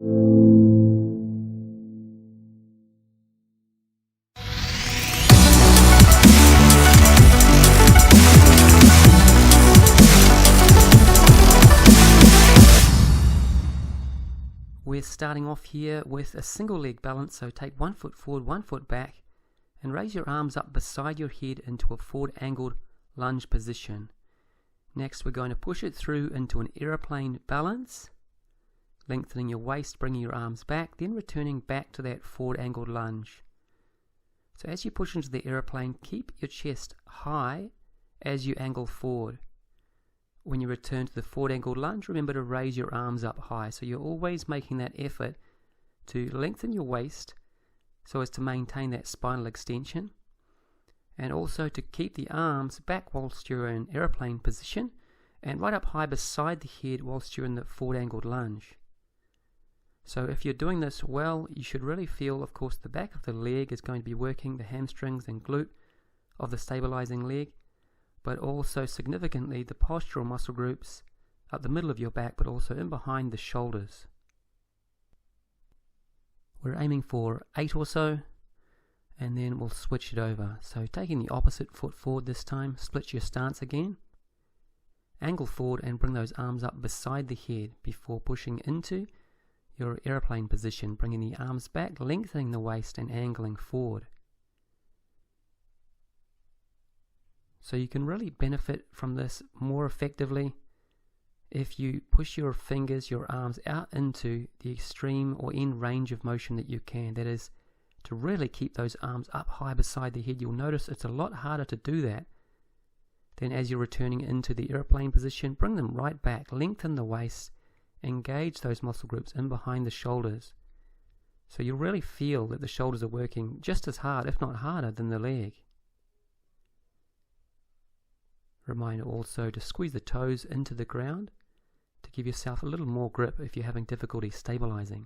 We're starting off here with a single leg balance, so take 1 foot forward, 1 foot back, and raise your arms up beside your head into a forward angled lunge position. Next we're going to push it through into an aeroplane balance, lengthening your waist, bringing your arms back, then returning back to that forward angled lunge. So as you push into the aeroplane, keep your chest high as you angle forward. When you return to the forward angled lunge, remember to raise your arms up high. So you're always making that effort to lengthen your waist so as to maintain that spinal extension, and also to keep the arms back whilst you're in aeroplane position and right up high beside the head whilst you're in the forward angled lunge. So if you're doing this well, you should really feel, of course, the back of the leg is going to be working the hamstrings and glute of the stabilizing leg, but also significantly the postural muscle groups up the middle of your back, but also in behind the shoulders. We're aiming for 8 or so, and then we'll switch it over. So taking the opposite foot forward this time, split your stance again, angle forward and bring those arms up beside the head before pushing into your aeroplane position, bringing the arms back, lengthening the waist and angling forward. So you can really benefit from this more effectively if you push your fingers, your arms out into the extreme or end range of motion that you can. That is, to really keep those arms up high beside the head. You'll notice it's a lot harder to do that than as you're returning into the airplane position. Bring them right back, lengthen the waist, engage those muscle groups in behind the shoulders. So you'll really feel that the shoulders are working just as hard, if not harder, than the leg. Reminder also to squeeze the toes into the ground to give yourself a little more grip if you're having difficulty stabilizing.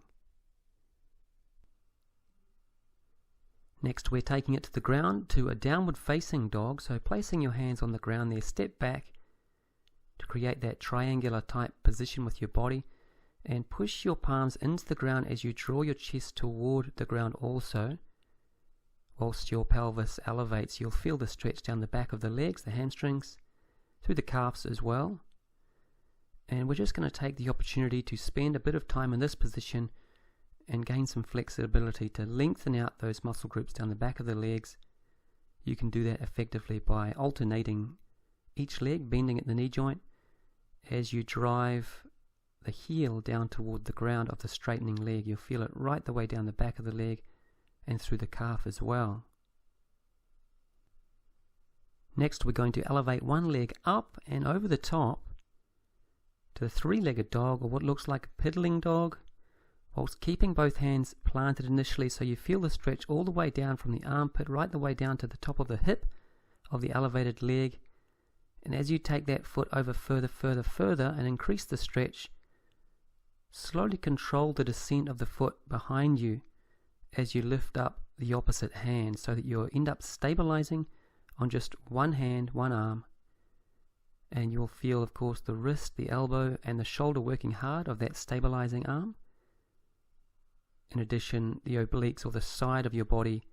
Next, we're taking it to the ground to a downward facing dog, so placing your hands on the ground there, step back to create that triangular type position with your body, and push your palms into the ground as you draw your chest toward the ground also. Whilst your pelvis elevates, you'll feel the stretch down the back of the legs, the hamstrings, through the calves as well. And we're just going to take the opportunity to spend a bit of time in this position and gain some flexibility to lengthen out those muscle groups down the back of the legs. You can do that effectively by alternating each leg, bending at the knee joint as you drive the heel down toward the ground of the straightening leg. You'll feel it right the way down the back of the leg and through the calf as well. Next, we're going to elevate one leg up and over the top to the three-legged dog, or what looks like a piddling dog, whilst keeping both hands planted initially so you feel the stretch all the way down from the armpit right the way down to the top of the hip of the elevated leg. And as you take that foot over further and increase the stretch, slowly control the descent of the foot behind you as you lift up the opposite hand so that you'll end up stabilizing on just one hand, one arm. And you'll feel, of course, the wrist, the elbow, and the shoulder working hard of that stabilizing arm. In addition, the obliques or the side of your body,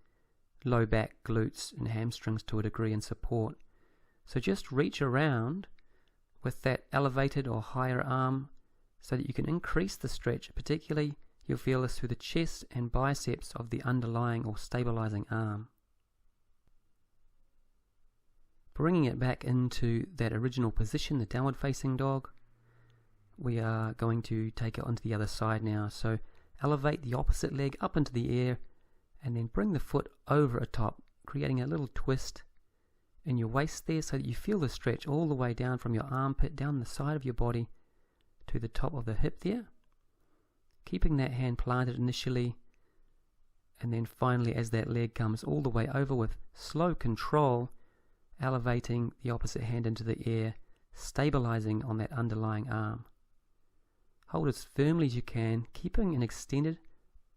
low back, glutes, and hamstrings to a degree in support. So just reach around with that elevated or higher arm so that you can increase the stretch. Particularly, you'll feel this through the chest and biceps of the underlying or stabilizing arm. Bringing it back into that original position, the downward facing dog, we are going to take it onto the other side now. So elevate the opposite leg up into the air and then bring the foot over atop, creating a little twist in your waist there so that you feel the stretch all the way down from your armpit, down the side of your body to the top of the hip there. Keeping that hand planted initially, and then finally as that leg comes all the way over with slow control, elevating the opposite hand into the air, stabilizing on that underlying arm. Hold as firmly as you can, keeping an extended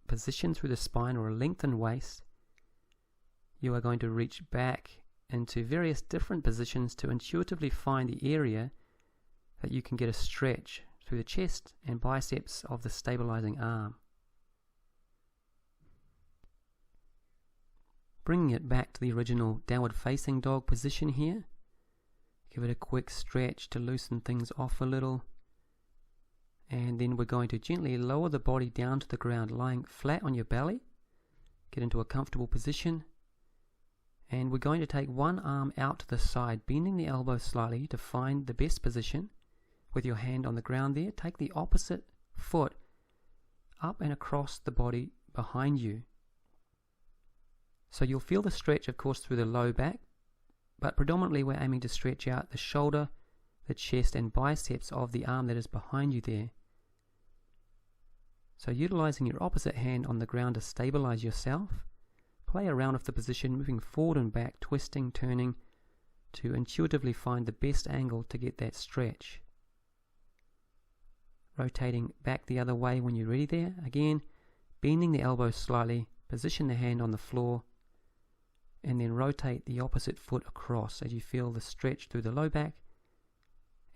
position through the spine or a lengthened waist. You are going to reach back into various different positions to intuitively find the area that you can get a stretch through the chest and biceps of the stabilizing arm. Bringing it back to the original downward facing dog position here. Give it a quick stretch to loosen things off a little. And then we're going to gently lower the body down to the ground, lying flat on your belly. Get into a comfortable position. And we're going to take one arm out to the side, bending the elbow slightly to find the best position. With your hand on the ground there, take the opposite foot up and across the body behind you. So you'll feel the stretch, of course, through the low back, but predominantly we're aiming to stretch out the shoulder, the chest and biceps of the arm that is behind you there. So utilizing your opposite hand on the ground to stabilize yourself, play around with the position, moving forward and back, twisting, turning, to intuitively find the best angle to get that stretch. Rotating back the other way when you're ready there. Again, bending the elbow slightly, position the hand on the floor, and then rotate the opposite foot across as you feel the stretch through the low back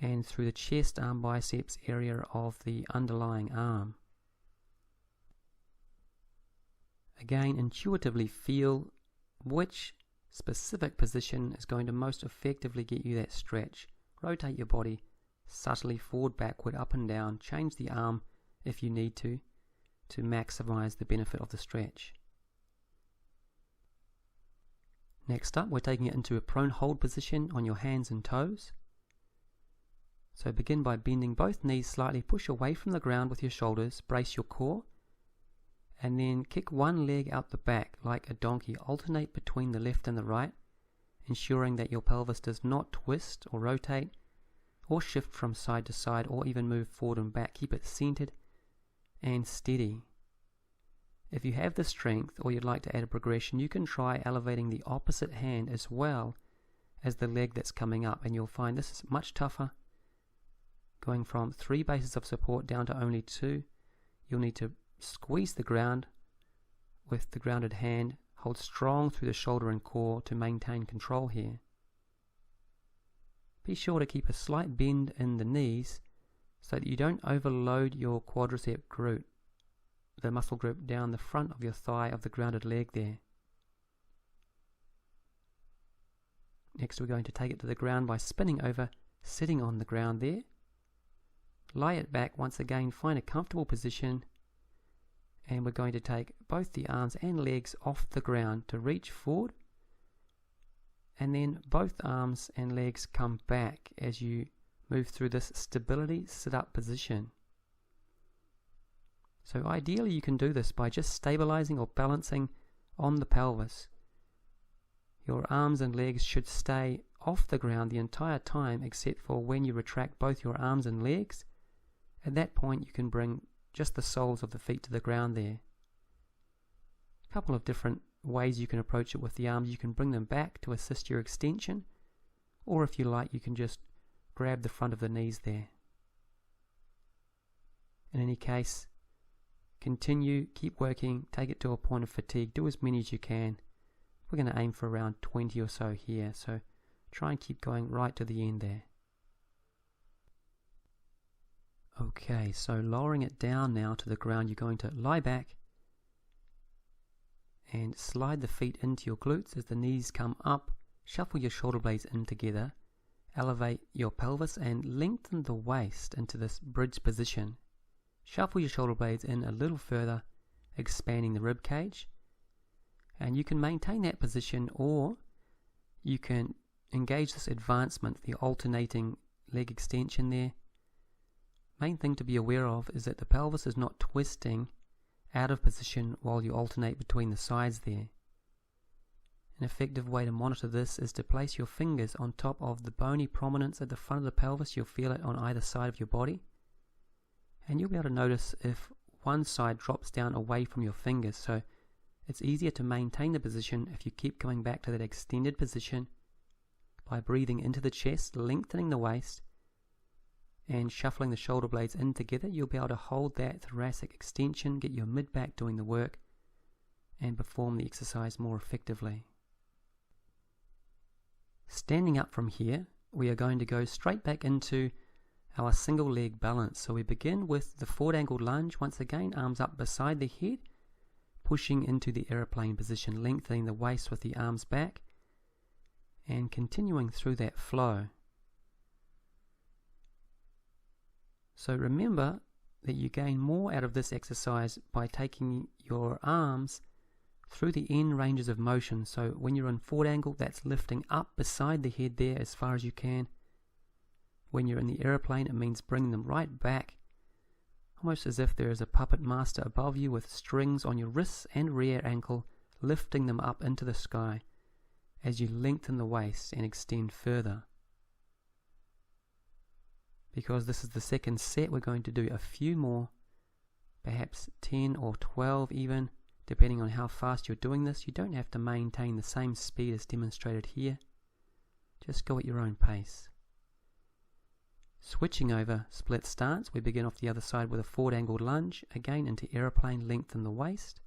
and through the chest, arm, biceps area of the underlying arm. Again, intuitively feel which specific position is going to most effectively get you that stretch. Rotate your body subtly forward, backward, up and down. Change the arm if you need to maximize the benefit of the stretch. Next up, we're taking it into a prone hold position on your hands and toes. So begin by bending both knees slightly, push away from the ground with your shoulders, brace your core, and then kick one leg out the back like a donkey. Alternate between the left and the right, ensuring that your pelvis does not twist or rotate or shift from side to side or even move forward and back. Keep it centered and steady. If you have the strength or you'd like to add a progression, you can try elevating the opposite hand as well as the leg that's coming up, and you'll find this is much tougher. Going from 3 bases of support down to only 2, you'll need to squeeze the ground with the grounded hand, hold strong through the shoulder and core to maintain control here. Be sure to keep a slight bend in the knees so that you don't overload your quadricep glute, the muscle group down the front of your thigh of the grounded leg there. Next, we're going to take it to the ground by spinning over, sitting on the ground there. Lie it back once again, find a comfortable position, and we're going to take both the arms and legs off the ground to reach forward, and then both arms and legs come back as you move through this stability sit-up position. So ideally you can do this by just stabilizing or balancing on the pelvis. Your arms and legs should stay off the ground the entire time except for when you retract both your arms and legs. At that point you can bring just the soles of the feet to the ground there. A couple of different ways you can approach it with the arms. You can bring them back to assist your extension, or if you like you can just grab the front of the knees there. In any case, continue, keep working, take it to a point of fatigue, do as many as you can. We're going to aim for around 20 or so here, so try and keep going right to the end there. Okay, so lowering it down now to the ground, you're going to lie back and slide the feet into your glutes as the knees come up. Shuffle your shoulder blades in together, elevate your pelvis and lengthen the waist into this bridge position. Shuffle your shoulder blades in a little further, expanding the rib cage, and you can maintain that position, or you can engage this advancement, the alternating leg extension there. Main thing to be aware of is that the pelvis is not twisting out of position while you alternate between the sides there. An effective way to monitor this is to place your fingers on top of the bony prominence at the front of the pelvis. You'll feel it on either side of your body, and you'll be able to notice if one side drops down away from your fingers. So it's easier to maintain the position if you keep coming back to that extended position by breathing into the chest, lengthening the waist, and shuffling the shoulder blades in together. You'll be able to hold that thoracic extension, get your mid-back doing the work, and perform the exercise more effectively. Standing up from here, we are going to go straight back into our single leg balance. So we begin with the forward angled lunge, once again arms up beside the head, pushing into the aeroplane position, lengthening the waist with the arms back and continuing through that flow. So remember that you gain more out of this exercise by taking your arms through the end ranges of motion. So when you're in forward angle, that's lifting up beside the head there as far as you can. When you're in the aeroplane, it means bringing them right back, almost as if there is a puppet master above you with strings on your wrists and rear ankle, lifting them up into the sky as you lengthen the waist and extend further. Because this is the second set, we're going to do a few more, perhaps 10 or 12 even, depending on how fast you're doing this. You don't have to maintain the same speed as demonstrated here. Just go at your own pace. Switching over split stance, we begin off the other side with a forward angled lunge, again into aeroplane, lengthen the waist,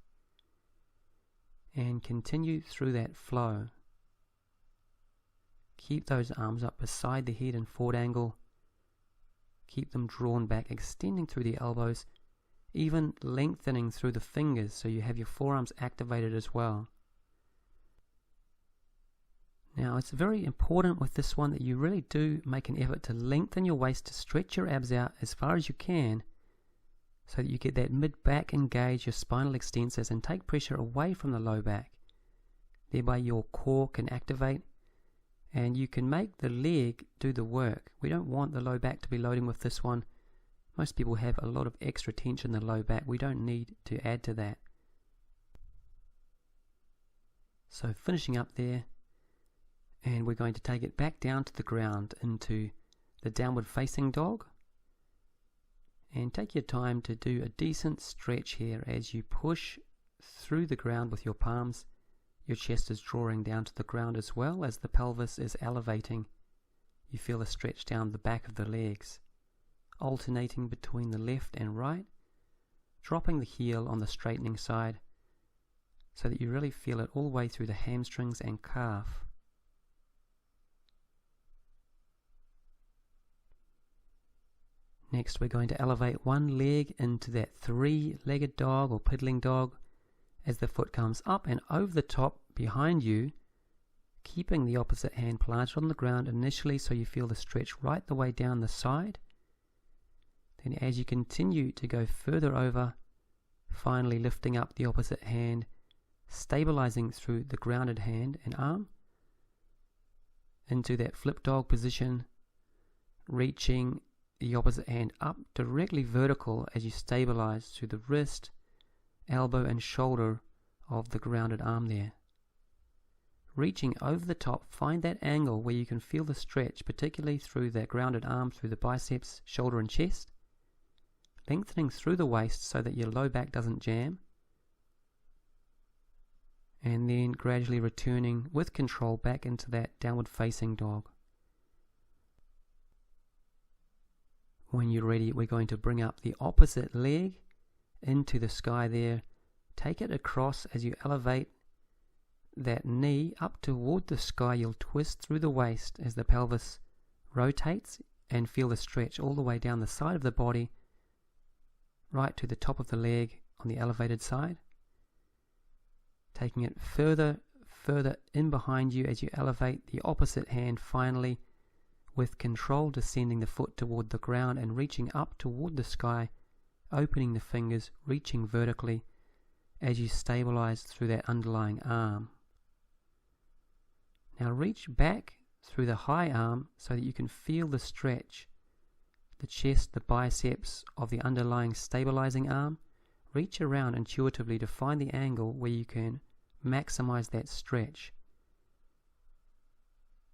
and continue through that flow. Keep those arms up beside the head in forward angle. Keep them drawn back, extending through the elbows, even lengthening through the fingers so you have your forearms activated as well. Now it's very important with this one that you really do make an effort to lengthen your waist, to stretch your abs out as far as you can so that you get that mid-back engage, your spinal extensors, and take pressure away from the low back. Thereby your core can activate and you can make the leg do the work. We don't want the low back to be loading with this one. Most people have a lot of extra tension in the low back. We don't need to add to that. So finishing up there, and we're going to take it back down to the ground into the downward facing dog. And take your time to do a decent stretch here as you push through the ground with your palms. Your chest is drawing down to the ground as well as the pelvis is elevating. You feel a stretch down the back of the legs, alternating between the left and right, dropping the heel on the straightening side so that you really feel it all the way through the hamstrings and calf. Next, we're going to elevate one leg into that three-legged dog or piddling dog as the foot comes up and over the top behind you, keeping the opposite hand planted on the ground initially so you feel the stretch right the way down the side. Then as you continue to go further over, finally lifting up the opposite hand, stabilizing through the grounded hand and arm into that flip dog position, reaching the opposite hand up directly vertical as you stabilize through the wrist, elbow and shoulder of the grounded arm there. Reaching over the top, find that angle where you can feel the stretch, particularly through that grounded arm, through the biceps, shoulder and chest. Lengthening through the waist so that your low back doesn't jam. And then gradually returning with control back into that downward facing dog. When you're ready, we're going to bring up the opposite leg into the sky there. Take it across as you elevate that knee up toward the sky. You'll twist through the waist as the pelvis rotates and feel the stretch all the way down the side of the body, right to the top of the leg on the elevated side. Taking it further in behind you as you elevate the opposite hand, finally with control descending the foot toward the ground and reaching up toward the sky, opening the fingers, reaching vertically as you stabilize through that underlying arm. Now reach back through the high arm so that you can feel the stretch, the chest, the biceps of the underlying stabilizing arm. Reach around intuitively to find the angle where you can maximize that stretch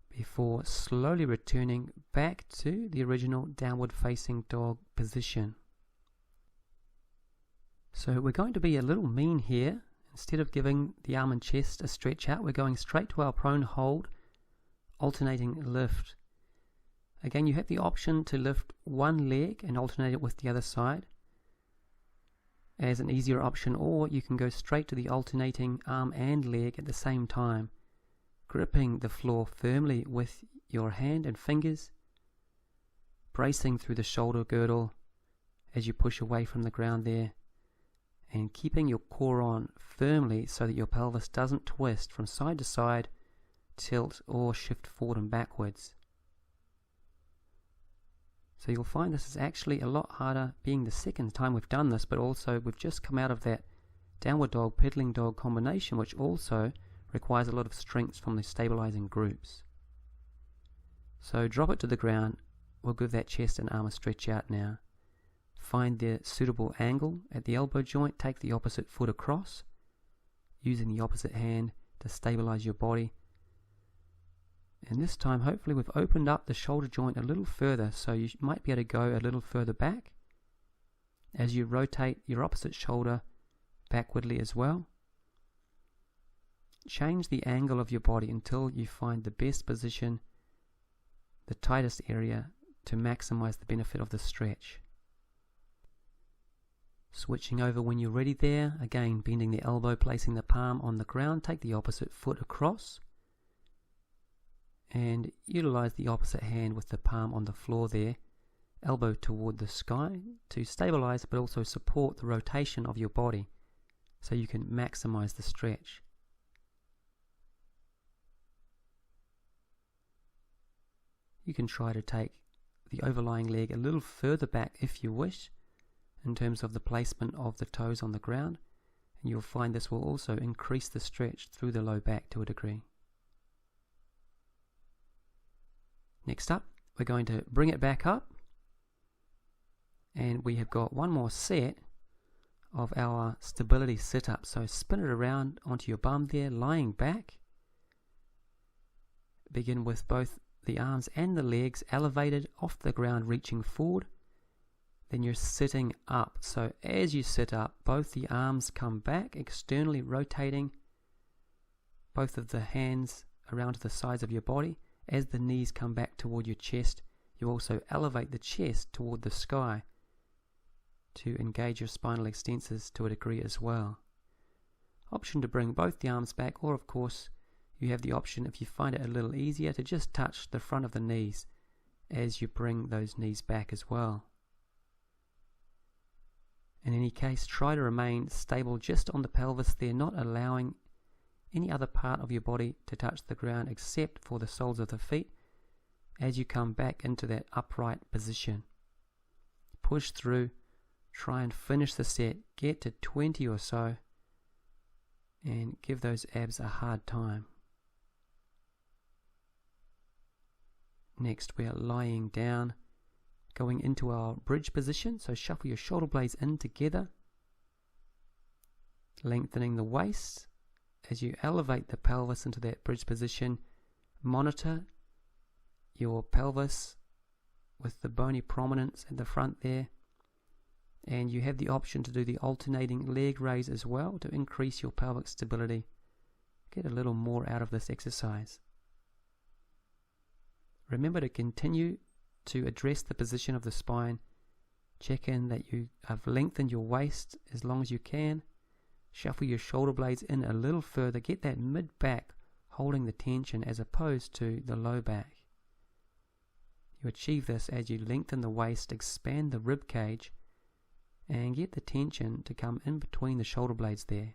before slowly returning back to the original downward facing dog position. So we're going to be a little mean here. Instead of giving the arm and chest a stretch out, we're going straight to our prone hold, alternating lift. Again, you have the option to lift one leg and alternate it with the other side as an easier option, or you can go straight to the alternating arm and leg at the same time, gripping the floor firmly with your hand and fingers, bracing through the shoulder girdle as you push away from the ground there, and keeping your core on firmly so that your pelvis doesn't twist from side to side, tilt, or shift forward and backwards. So you'll find this is actually a lot harder, being the second time we've done this, but also we've just come out of that downward dog, pedaling dog combination, which also requires a lot of strength from the stabilizing groups. So drop it to the ground. We'll give that chest and arm a stretch out now. Find the suitable angle at the elbow joint. Take the opposite foot across, using the opposite hand to stabilize your body. And this time, hopefully, we've opened up the shoulder joint a little further, so you might be able to go a little further back as you rotate your opposite shoulder backwardly as well. Change the angle of your body until you find the best position, the tightest area, to maximize the benefit of the stretch. Switching over when you're ready there, again bending the elbow, placing the palm on the ground, take the opposite foot across and utilize the opposite hand with the palm on the floor there, elbow toward the sky, to stabilize but also support the rotation of your body so you can maximize the stretch. You can try to take the overlying leg a little further back if you wish, in terms of the placement of the toes on the ground, and you'll find this will also increase the stretch through the low back to a degree. Next up, we're going to bring it back up, and we have got one more set of our stability sit-up. So spin it around onto your bum there, lying back. Begin with both the arms and the legs elevated off the ground, reaching forward. Then you're sitting up. So as you sit up, both the arms come back, externally rotating both of the hands around to the sides of your body. As the knees come back toward your chest, you also elevate the chest toward the sky to engage your spinal extensors to a degree as well. Option to bring both the arms back, or of course you have the option, if you find it a little easier, to just touch the front of the knees as you bring those knees back as well. In any case, try to remain stable just on the pelvis there, not allowing any other part of your body to touch the ground except for the soles of the feet as you come back into that upright position. Push through, try and finish the set, get to 20 or so, and give those abs a hard time. Next, we are lying down, going into our bridge position. So shuffle your shoulder blades in together, lengthening the waist as you elevate the pelvis into that bridge position. Monitor your pelvis with the bony prominence at the front there, and you have the option to do the alternating leg raise as well to increase your pelvic stability. Get a little more out of this exercise. Remember to continue to address the position of the spine. Check in that you have lengthened your waist as long as you can. Shuffle your shoulder blades in a little further. Get that mid-back holding the tension as opposed to the low back. You achieve this as you lengthen the waist, expand the rib cage, and get the tension to come in between the shoulder blades there.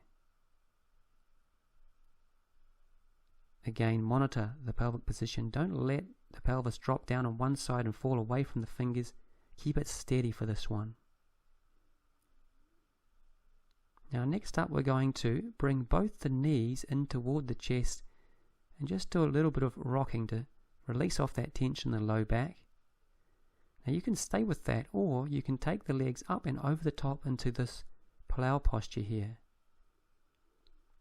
Again, monitor the pelvic position. Don't let the pelvis drop down on one side and fall away from the fingers. Keep it steady for this one. Now next up, we're going to bring both the knees in toward the chest and just do a little bit of rocking to release off that tension in the low back. Now you can stay with that, or you can take the legs up and over the top into this plow posture here.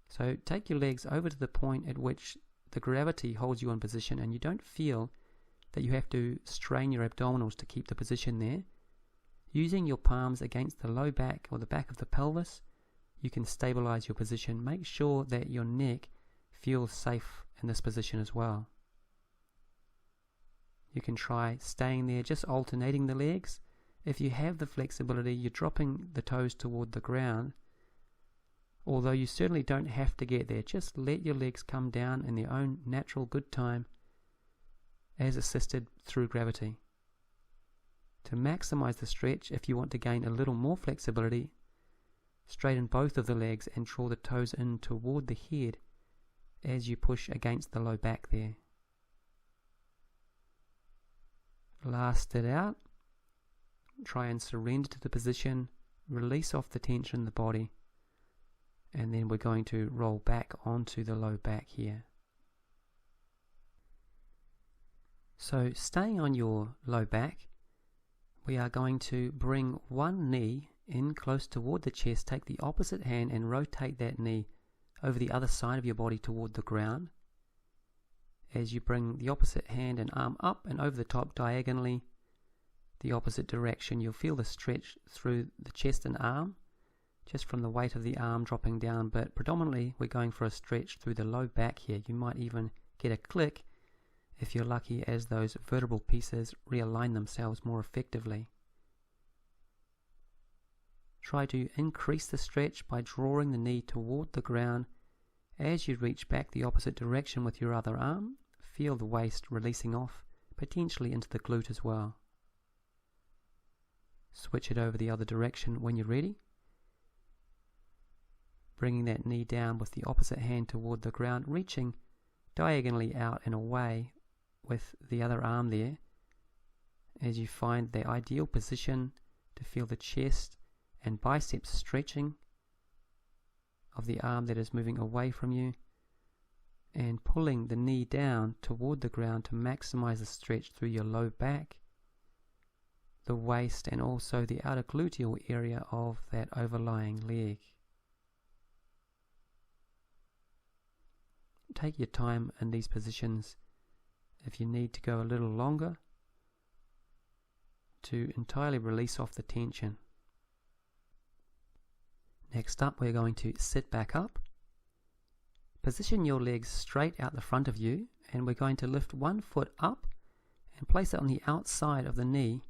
So take your legs over to the point at which the gravity holds you in position and you don't feel that you have to strain your abdominals to keep the position there. Using your palms against the low back or the back of the pelvis, you can stabilize your position. Make sure that your neck feels safe in this position as well. You can try staying there, just alternating the legs. If you have the flexibility, you're dropping the toes toward the ground. Although you certainly don't have to get there, just let your legs come down in their own natural good time as assisted through gravity. To maximize the stretch, if you want to gain a little more flexibility, straighten both of the legs and draw the toes in toward the head as you push against the low back there. Last it out. Try and surrender to the position, release off the tension in the body, and then we're going to roll back onto the low back here. So staying on your low back, we are going to bring one knee in close toward the chest, take the opposite hand and rotate that knee over the other side of your body toward the ground. As you bring the opposite hand and arm up and over the top diagonally, the opposite direction, you'll feel the stretch through the chest and arm, just from the weight of the arm dropping down, but predominantly we're going for a stretch through the low back here. You might even get a click if you're lucky, as those vertebral pieces realign themselves more effectively. Try to increase the stretch by drawing the knee toward the ground. As you reach back the opposite direction with your other arm, feel the waist releasing off, potentially into the glute as well. Switch it over the other direction when you're ready. Bringing that knee down with the opposite hand toward the ground, reaching diagonally out and away with the other arm there, as you find the ideal position to feel the chest and biceps stretching of the arm that is moving away from you, and pulling the knee down toward the ground to maximize the stretch through your low back, the waist, and also the outer gluteal area of that overlying leg. Take your time in these positions if you need to go a little longer to entirely release off the tension. Next up, we're going to sit back up. Position your legs straight out the front of you, and we're going to lift one foot up and place it on the outside of the knee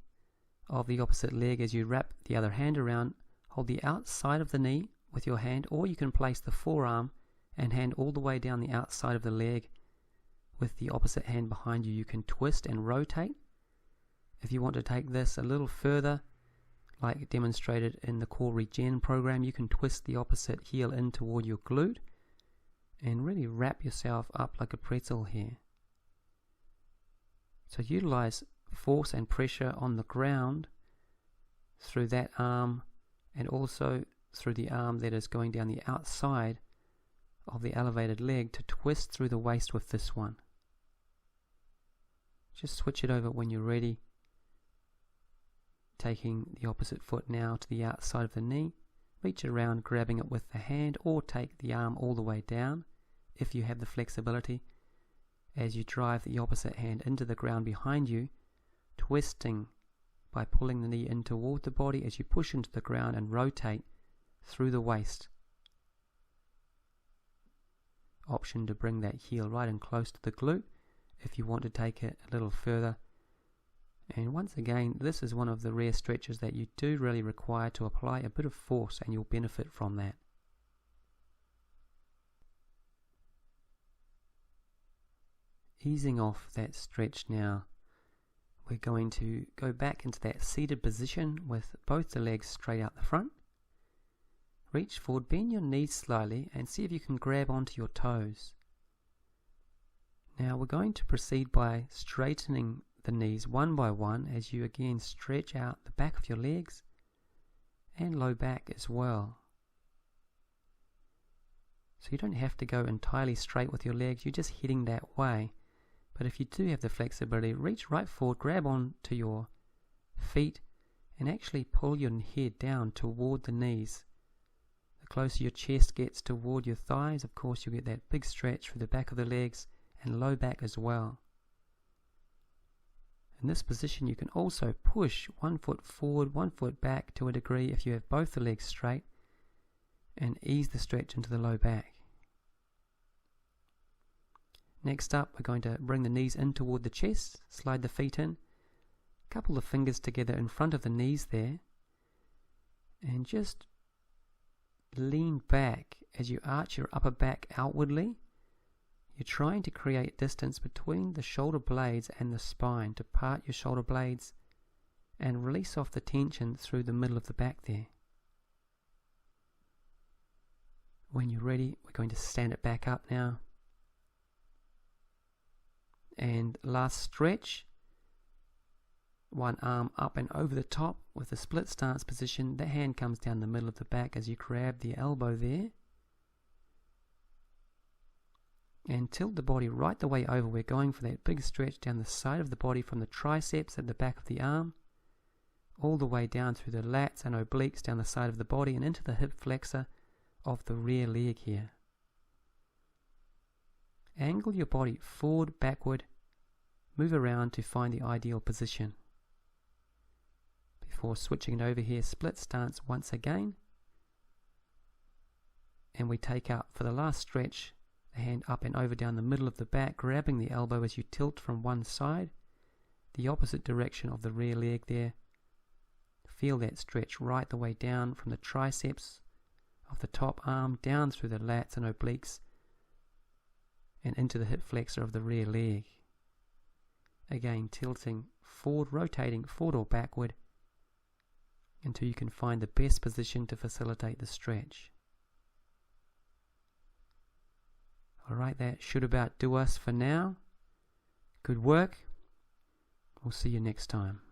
of the opposite leg. As you wrap the other hand around, hold the outside of the knee with your hand, or you can place the forearm and hand all the way down the outside of the leg with the opposite hand behind you. You can twist and rotate. If you want to take this a little further, like demonstrated in the Core Regen program, you can twist the opposite heel in toward your glute and really wrap yourself up like a pretzel here. So utilize force and pressure on the ground through that arm, and also through the arm that is going down the outside of the elevated leg, to twist through the waist with this one. Just switch it over when you're ready, taking the opposite foot now to the outside of the knee. Reach around, grabbing it with the hand, or take the arm all the way down if you have the flexibility, as you drive the opposite hand into the ground behind you, twisting by pulling the knee in toward the body as you push into the ground and rotate through the waist. Option to bring that heel right in close to the glute if you want to take it a little further. And once again, this is one of the rare stretches that you do really require to apply a bit of force, and you'll benefit from that. Easing off that stretch now, we're going to go back into that seated position with both the legs straight out the front. Reach forward, bend your knees slightly, and see if you can grab onto your toes. Now we're going to proceed by straightening the knees one by one as you again stretch out the back of your legs and low back as well. So you don't have to go entirely straight with your legs, you're just heading that way. But if you do have the flexibility, reach right forward, grab onto your feet, and actually pull your head down toward the knees. The closer your chest gets toward your thighs, of course, you'll get that big stretch through the back of the legs and low back as well. In this position, you can also push one foot forward, one foot back to a degree if you have both the legs straight, and ease the stretch into the low back. Next up, we're going to bring the knees in toward the chest, slide the feet in, a couple of fingers together in front of the knees there, and just lean back as you arch your upper back outwardly. You're trying to create distance between the shoulder blades and the spine to part your shoulder blades and release off the tension through the middle of the back there. When you're ready, we're going to stand it back up now. And last stretch. One arm up and over the top with a split stance position. The hand comes down the middle of the back as you grab the elbow there. And tilt the body right the way over. We're going for that big stretch down the side of the body from the triceps at the back of the arm, all the way down through the lats and obliques down the side of the body and into the hip flexor of the rear leg here. Angle your body forward, backward, move around to find the ideal position. Before switching it over here, split stance once again. And we take out for the last stretch, the hand up and over down the middle of the back, grabbing the elbow as you tilt from one side, the opposite direction of the rear leg there. Feel that stretch right the way down from the triceps of the top arm, down through the lats and obliques, and into the hip flexor of the rear leg. Again, tilting forward, rotating forward or backward, until you can find the best position to facilitate the stretch. Alright, that should about do us for now. Good work. We'll see you next time.